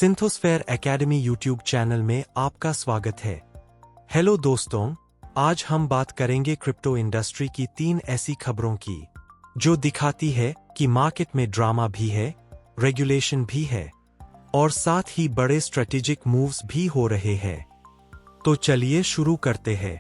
सिंथोस्फेयर academy YouTube channel में आपका स्वागत है। हेलो दोस्तों, आज हम बात करेंगे क्रिप्टो इंडस्ट्री की 3 ऐसी खबरों की जो दिखाती है कि मार्केट में ड्रामा भी है, रेगुलेशन भी है और साथ ही बड़े स्ट्रेटेजिक मूव्स भी हो रहे हैं। तो चलिए शुरू करते हैं।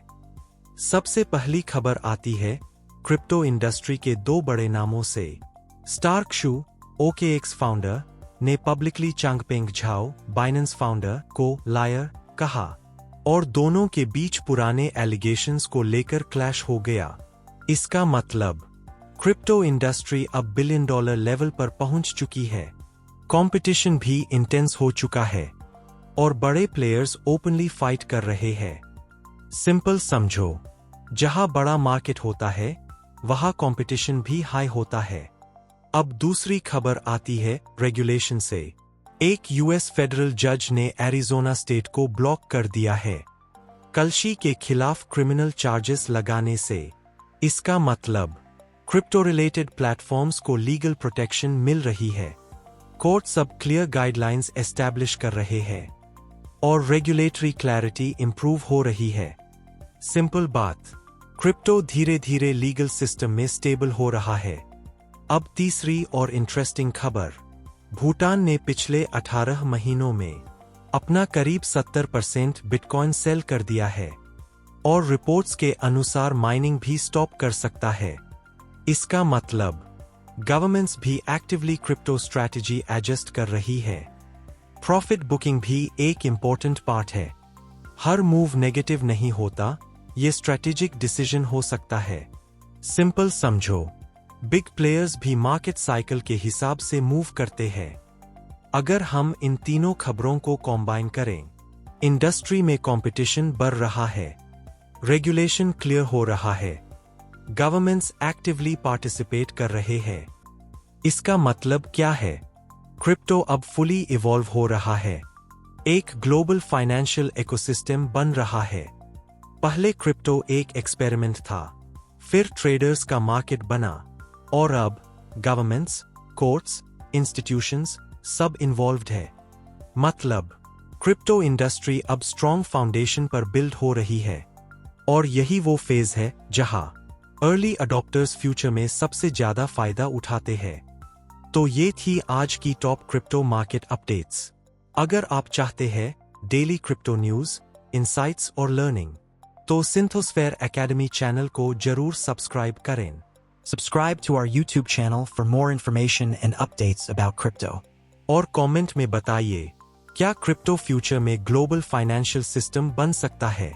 सबसे पहली खबर आती है क्रिप्टो इंडस्ट्री के 2 बड़े नामों से। स्टार्क शू, OKX फाउंडर, ने पब्लिकली चंगपेंग झाओ, बाइनेंस फाउंडर, को लायर कहा और दोनों के बीच पुराने एलिगेशंस को लेकर क्लैश हो गया। इसका मतलब क्रिप्टो इंडस्ट्री अब $1 बिलियन लेवल पर पहुंच चुकी है। कंपटीशन भी इंटेंस हो चुका है और बड़े प्लेयर्स ओपनली फाइट कर रहे हैं। सिंपल समझो, जहां बड़ा मार्केट होता है वहां कंपटीशन भी हाई होता है। अब दूसरी खबर आती है रेगुलेशन से। एक यूएस फेडरल जज ने एरिजोना स्टेट को ब्लॉक कर दिया है कल्शी के खिलाफ क्रिमिनल चार्जेस लगाने से। इसका मतलब क्रिप्टो रिलेटेड प्लेटफॉर्म्स को लीगल प्रोटेक्शन मिल रही है। कोर्ट्स अब क्लियर गाइडलाइंस एस्टैब्लिश कर रहे हैं और रेगुलेटरी क्लैरिटी इंप्रूव हो रही है। सिंपल बात, क्रिप्टो धीरे धीरे लीगल सिस्टम में स्टेबल हो रहा है। अब तीसरी और इंटरेस्टिंग खबर, भूटान ने पिछले 18 महीनों में अपना करीब 70% बिटकॉइन सेल कर दिया है और रिपोर्ट्स के अनुसार माइनिंग भी स्टॉप कर सकता है। इसका मतलब गवर्नमेंट्स भी एक्टिवली क्रिप्टो स्ट्रैटेजी एडजस्ट कर रही है। प्रॉफिट बुकिंग भी एक इंपॉर्टेंट पार्ट है। हर मूव नेगेटिव नहीं होता, ये स्ट्रैटेजिक डिसीजन हो सकता है। सिंपल समझो, बिग प्लेयर्स भी मार्केट साइकिल के हिसाब से मूव करते हैं। अगर हम इन तीनों खबरों को कॉम्बाइन करें, इंडस्ट्री में कंपटीशन बढ़ रहा है, रेगुलेशन क्लियर हो रहा है, गवर्नमेंट्स एक्टिवली पार्टिसिपेट कर रहे हैं। इसका मतलब क्या है? क्रिप्टो अब फुली इवॉल्व हो रहा है, एक ग्लोबल फाइनेंशियल इकोसिस्टम बन रहा है। पहले क्रिप्टो एक एक्सपेरिमेंट था, फिर ट्रेडर्स का मार्केट बना और अब गवर्नमेंट्स, कोर्ट्स, इंस्टीट्यूशंस सब इन्वॉल्व्ड है। मतलब क्रिप्टो इंडस्ट्री अब स्ट्रॉन्ग फाउंडेशन पर बिल्ड हो रही है और यही वो फेज है जहां अर्ली अडॉप्टर्स फ्यूचर में सबसे ज्यादा फायदा उठाते हैं। तो ये थी आज की टॉप क्रिप्टो मार्केट अपडेट्स। अगर आप चाहते हैं डेली क्रिप्टो न्यूज, इंसाइट्स और लर्निंग, तो सिंथोस्फेयर एकेडमी चैनल को जरूर सब्सक्राइब करें। Subscribe to our YouTube channel for more information and updates about crypto. और कमेंट में बताइए, क्या क्रिप्टो फ्यूचर में ग्लोबल फाइनेंशियल सिस्टम बन सकता है?